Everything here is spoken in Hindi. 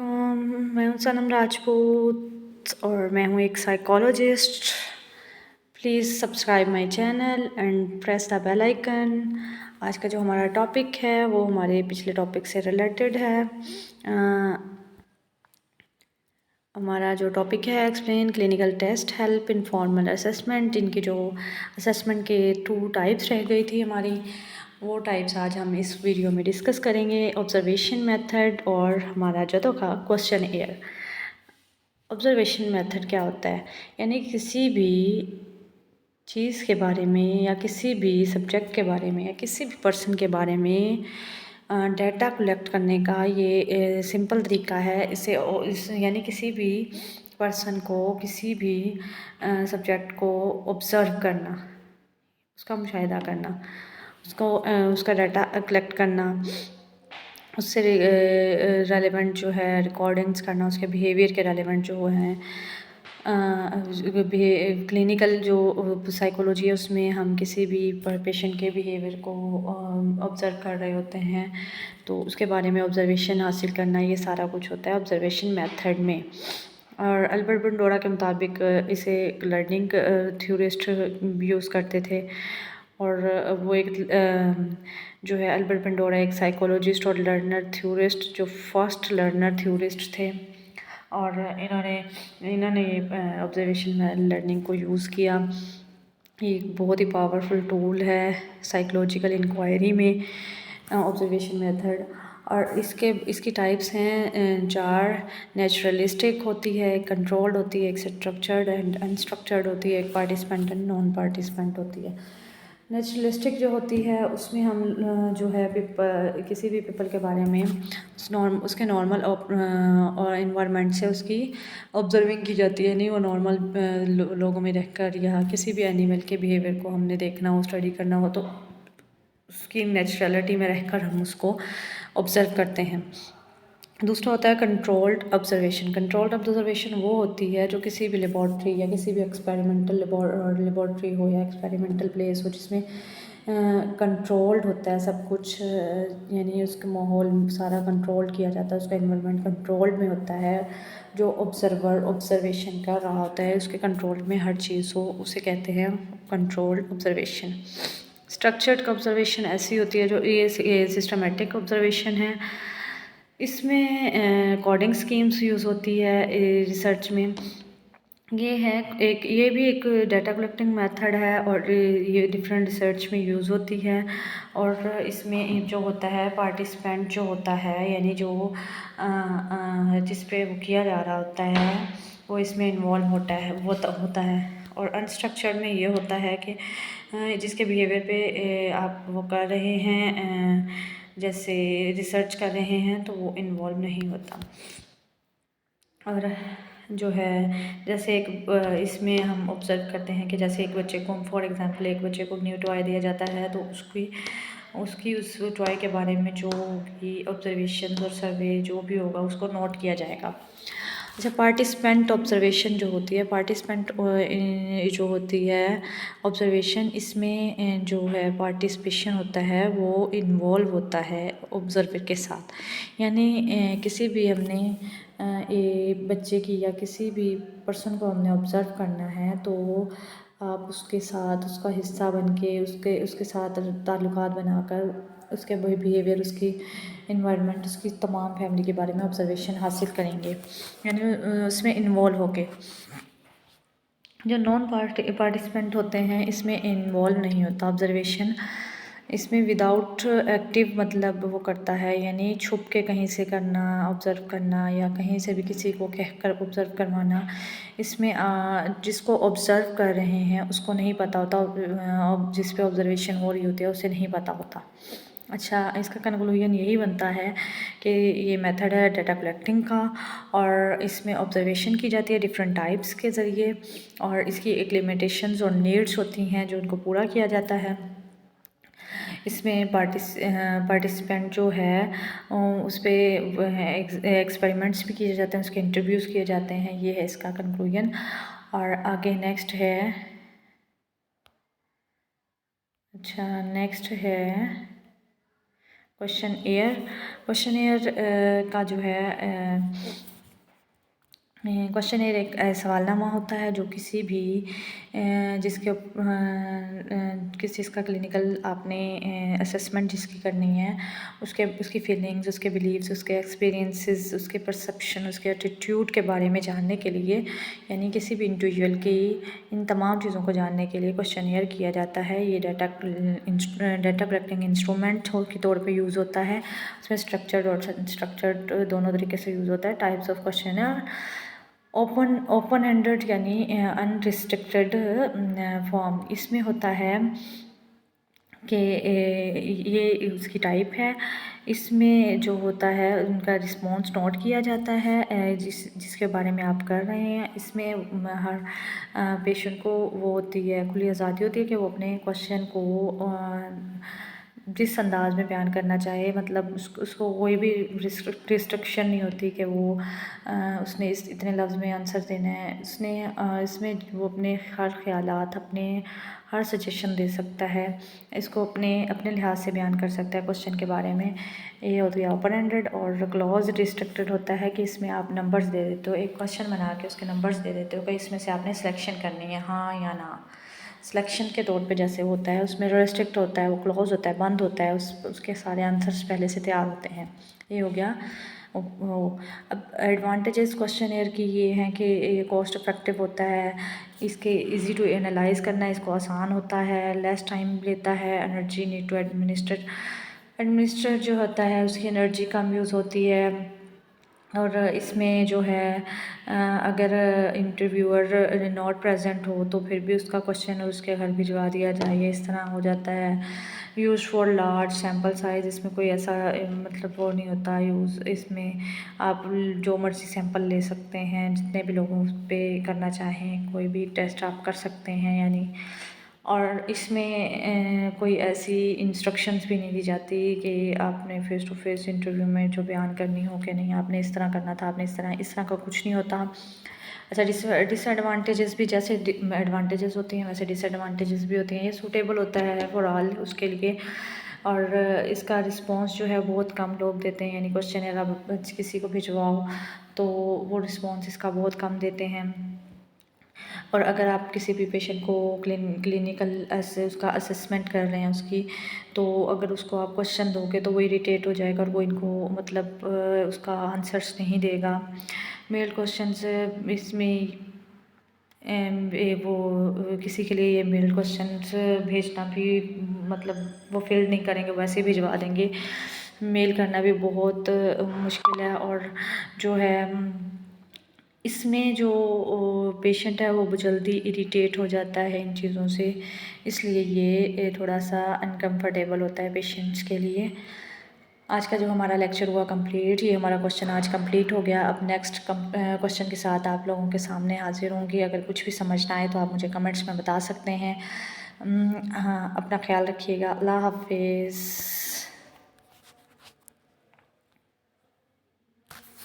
मैं हूँ सनम राजपूत और मैं हूँ एक psychologist. Please subscribe my channel and press the bell icon. आज का जो हमारा टॉपिक है वो हमारे पिछले टॉपिक से रिलेटेड है। हमारा जो टॉपिक है explain clinical test help in formal assessment. इनके जो असेसमेंट के 2 टाइप्स रह गई थी हमारी, वो टाइप्स आज हम इस वीडियो में डिस्कस करेंगे। ऑब्जर्वेशन मेथड और हमारा जो का क्वेश्चन एयर। ऑब्जर्वेशन मेथड क्या होता है, यानी किसी भी चीज़ के बारे में या किसी भी सब्जेक्ट के बारे में या किसी भी पर्सन के बारे में डाटा कलेक्ट करने का ये सिंपल तरीका है। इस यानी किसी भी पर्सन को किसी भी सब्जेक्ट को ऑब्ज़र्व करना, उसका मुशाहिदा करना, उसका डाटा कलेक्ट करना, उससे रेलेवेंट जो है रिकॉर्डिंग्स करना, उसके बिहेवियर के रेलेवेंट जो हैं क्लिनिकल जो साइकोलॉजी है उसमें हम किसी भी पेशेंट के बिहेवियर को ऑब्ज़र्व कर रहे होते हैं तो उसके बारे में ऑब्ज़र्वेशन हासिल करना, ये सारा कुछ होता है ऑब्ज़र्वेशन मेथड में। और अल्बर्ट बंडोरा के मुताबिक इसे लर्निंग थ्योरिस्ट यूज़ करते थे। और वो एक जो है अल्बर्ट बंडोरा एक साइकोलॉजिस्ट और लर्नर थ्योरिस्ट, जो फर्स्ट लर्नर थ्योरिस्ट थे। और इन्होंने ऑब्जर्वेशन लर्निंग को यूज़ किया। ये एक बहुत ही पावरफुल टूल है साइकोलॉजिकल इंक्वायरी में ऑब्जर्वेशन मेथड। और इसकी टाइप्स हैं 4। नेचुरलिस्टिक होती है, एक कंट्रोल्ड होती है, एक स्ट्रक्चर्ड एंड अनस्ट्रक्चर्ड होती है, एक पार्टिसिपेंट एंड नॉन पार्टिसिपेंट होती है। नेचुरलिस्टिक जो होती है उसमें हम जो है किसी भी पीपल के बारे में उसके नॉर्मल और इन्वायरमेंट से उसकी ऑब्जर्विंग की जाती है। नहीं, वो नॉर्मल लोगों में रहकर या किसी भी एनिमल के बिहेवियर को हमने देखना हो, स्टडी करना हो, तो उसकी नेचुरलिटी में रहकर हम उसको ऑब्ज़र्व करते हैं। दूसरा होता है कंट्रोल्ड ऑब्जर्वेशन। कंट्रोल्ड ऑब्जर्वेशन वो होती है जो किसी भी लेबॉर्ट्री या किसी भी एक्सपेरिमेंटल लेबॉर्ट्री हो या एक्सपेरिमेंटल प्लेस हो जिसमें कंट्रोल्ड होता है सब कुछ, यानी उसका माहौल सारा कंट्रोल किया जाता है, उसका इन्वायरमेंट कंट्रोल्ड में होता है। जो ऑब्जर्वर ऑब्जर्वेशन कर रहा होता है उसके कंट्रोल में हर चीज़ हो, उसे कहते हैं कंट्रोल्ड ऑब्जर्वेशन। स्ट्रक्चर्ड ऑब्जर्वेशन ऐसी होती है जो ये सिस्टमेटिक ऑब्जर्वेशन है। इसमें कोडिंग स्कीम्स यूज़ होती है रिसर्च में। ये भी एक डाटा कलेक्टिंग मेथड है और ये डिफरेंट रिसर्च में यूज़ होती है। और इसमें जो होता है पार्टिसिपेंट जो होता है, यानी जो जिस पे वो किया जा रहा होता है वो इसमें इन्वॉल्व होता है। और अनस्ट्रक्चर्ड में ये होता है कि जिसके बिहेवियर पे आप वो कर रहे हैं, जैसे रिसर्च कर रहे हैं, तो वो इन्वॉल्व नहीं होता। और जो है जैसे इसमें हम ऑब्ज़र्व करते हैं कि जैसे एक बच्चे को फॉर एग्ज़ाम्पल एक बच्चे को न्यू टॉय दिया जाता है तो उसकी उस टॉय के बारे में जो भी ऑब्जर्वेशन और सर्वे जो भी होगा उसको नोट किया जाएगा। अच्छा, पार्टिसिपेंट ऑब्जर्वेशन जो होती है, पार्टिसिपेंट जो होती है ऑब्जर्वेशन, इसमें जो है पार्टिसिपेशन होता है वो इन्वॉल्व होता है ऑब्जर्वर के साथ। यानी किसी भी हमने बच्चे की या किसी भी पर्सन को हमने ऑब्ज़र्व करना है तो आप उसके साथ उसका हिस्सा बन के उसके साथ ताल्लुकात बनाकर उसके बिहेवियर, उसकी इन्वायरमेंट, उसकी तमाम फैमिली के बारे में ऑब्जर्वेशन हासिल करेंगे, यानी उसमें इन्वॉल्व होके। जो नॉन पार्टिसिपेंट होते हैं इसमें इन्वॉल्व नहीं होता ऑब्जर्वेशन। इसमें विदाउट एक्टिव मतलब वो करता है, यानी छुप के कहीं से करना, ऑब्ज़र्व करना या कहीं से भी किसी को कहकर ऑब्ज़र्व करवाना। इसमें जिसको ऑब्ज़र्व कर रहे हैं उसको नहीं पता होता, जिस पे ऑब्ज़र्वेशन हो रही होती है उसे नहीं पता होता। अच्छा, इसका कंक्लूजन यही बनता है कि ये मेथड है डाटा कलेक्टिंग का और इसमें ऑब्जर्वेशन की जाती है डिफरेंट टाइप्स के ज़रिए और इसकी एक लिमिटेशंस और नीड्स होती हैं जो उनको पूरा किया जाता है। इसमें पार्टिसिपेंट जो है उस पर एक्सपेरिमेंट्स भी किए जाते हैं, उसके इंटरव्यूज़ किए जाते हैं। ये है इसका कंक्लूजन। और आगे नेक्स्ट है, अच्छा नेक्स्ट है क्वेश्चन एयर का जो है क्वेश्चन एयर एक सवालनामा होता है जो किसी भी जिसके किस चीज़ का क्लिनिकल आपने असेसमेंट जिसकी करनी है उसकी फीलिंग्स, उसके बिलीव्स, उसके एक्सपीरियंसेस, उसके परसेप्शन, उसके एटीट्यूड के बारे में जानने के लिए, यानी किसी भी इंडिविजुअल की इन तमाम चीज़ों को जानने के लिए क्वेश्चन एयर किया जाता है। ये डाटा कलेक्टिंग इंस्ट्रूमेंट के तौर पे यूज़ होता है। उसमें स्ट्रक्चर्ड और अनस्ट्रक्चर्ड दोनों तरीके से यूज़ होता है। Types of question air open ended यानी अनरिस्ट्रिक्टेड फॉर्म। इसमें होता है कि ये उसकी टाइप है। इसमें जो होता है उनका रिस्पॉन्स नोट किया जाता है जिसके बारे में आप कर रहे हैं। इसमें हर पेशेंट को वो होती है, खुली आज़ादी होती है कि वो अपने क्वेश्चन को जिस अंदाज में बयान करना चाहे, मतलब उसको कोई भी रिस्ट्रिक्शन नहीं होती कि वो उसने इतने लफ्ज़ में आंसर देना है। इसमें वो अपने हर ख्यालात, अपने हर सजेशन दे सकता है। इसको अपने लिहाज से बयान कर सकता है क्वेश्चन के बारे में। ये होती है ओपन एंडेड। और क्लोज रिस्ट्रिक्टेड होता है कि इसमें आप नंबर्स दे देते हो, एक क्वेश्चन बना के उसके नंबर्स दे देते हो कि इसमें से आपने सिलेक्शन करनी है, हाँ या ना। सिलेक्शन के तौर पे जैसे होता है उसमें रेस्ट्रिक्ट होता है, वो क्लोज होता है, बंद होता है, उसके सारे आंसर्स पहले से तैयार होते हैं। ये हो गया वो। अब एडवांटेजेस क्वेश्चन एयर की ये हैं कि ये कॉस्ट इफेक्टिव होता है, इसके इजी टू एनालाइज करना इसको आसान होता है, लेस टाइम लेता है, एनर्जी नीड टू एडमिनिस्टर जो होता है उसकी एनर्जी कम यूज़ होती है। और इसमें जो है अगर इंटरव्यूअर नॉट प्रेजेंट हो तो फिर भी उसका क्वेश्चन उसके घर भिजवा दिया जाए, इस तरह हो जाता है। Use for large sample size, इसमें कोई ऐसा मतलब वो नहीं होता यूज़। इसमें आप जो मर्ज़ी सैंपल ले सकते हैं, जितने भी लोगों पे करना चाहें कोई भी टेस्ट आप कर सकते हैं यानी। और इसमें कोई ऐसी इंस्ट्रक्शंस भी नहीं दी जाती कि आपने फ़ेस टू फेस इंटरव्यू में जो बयान करनी हो कि नहीं आपने इस तरह करना था, आपने इस तरह का कुछ नहीं होता। अच्छा, डिसएडवांटेजेस भी जैसे एडवांटेजेस होती हैं वैसे डिसएडवांटेजेस भी होती हैं। ये सूटेबल होता है फॉर ऑल उसके लिए। और इसका रिस्पांस जो है बहुत कम लोग देते हैं, यानी क्वेश्चन आप किसी को भिजवाओ तो वो रिस्पांस इसका बहुत कम देते हैं। और अगर आप किसी भी पेशेंट को क्लिनिकल ऐसे उसका असेसमेंट कर रहे हैं उसकी, तो अगर उसको आप क्वेश्चन दोगे तो वो इरिटेट हो जाएगा और वो इनको मतलब उसका आंसर्स नहीं देगा। मेल क्वेश्चंस इसमें वो किसी के लिए ये मेल क्वेश्चंस भेजना भी मतलब वो फिल नहीं करेंगे, वैसे ही भिजवा देंगे। मेल करना भी बहुत मुश्किल है। और जो है इसमें जो पेशेंट है वो जल्दी इरिटेट हो जाता है इन चीज़ों से, इसलिए ये थोड़ा सा अनकम्फर्टेबल होता है पेशेंट्स के लिए। आज का जो हमारा लेक्चर हुआ कंप्लीट, ये हमारा क्वेश्चन आज कंप्लीट हो गया। अब नेक्स्ट क्वेश्चन के साथ आप लोगों के सामने हाजिर होंगी। अगर कुछ भी समझ ना आए तो आप मुझे कमेंट्स में बता सकते हैं। हाँ, अपना ख्याल रखिएगा। अल्लाह हाफिज़।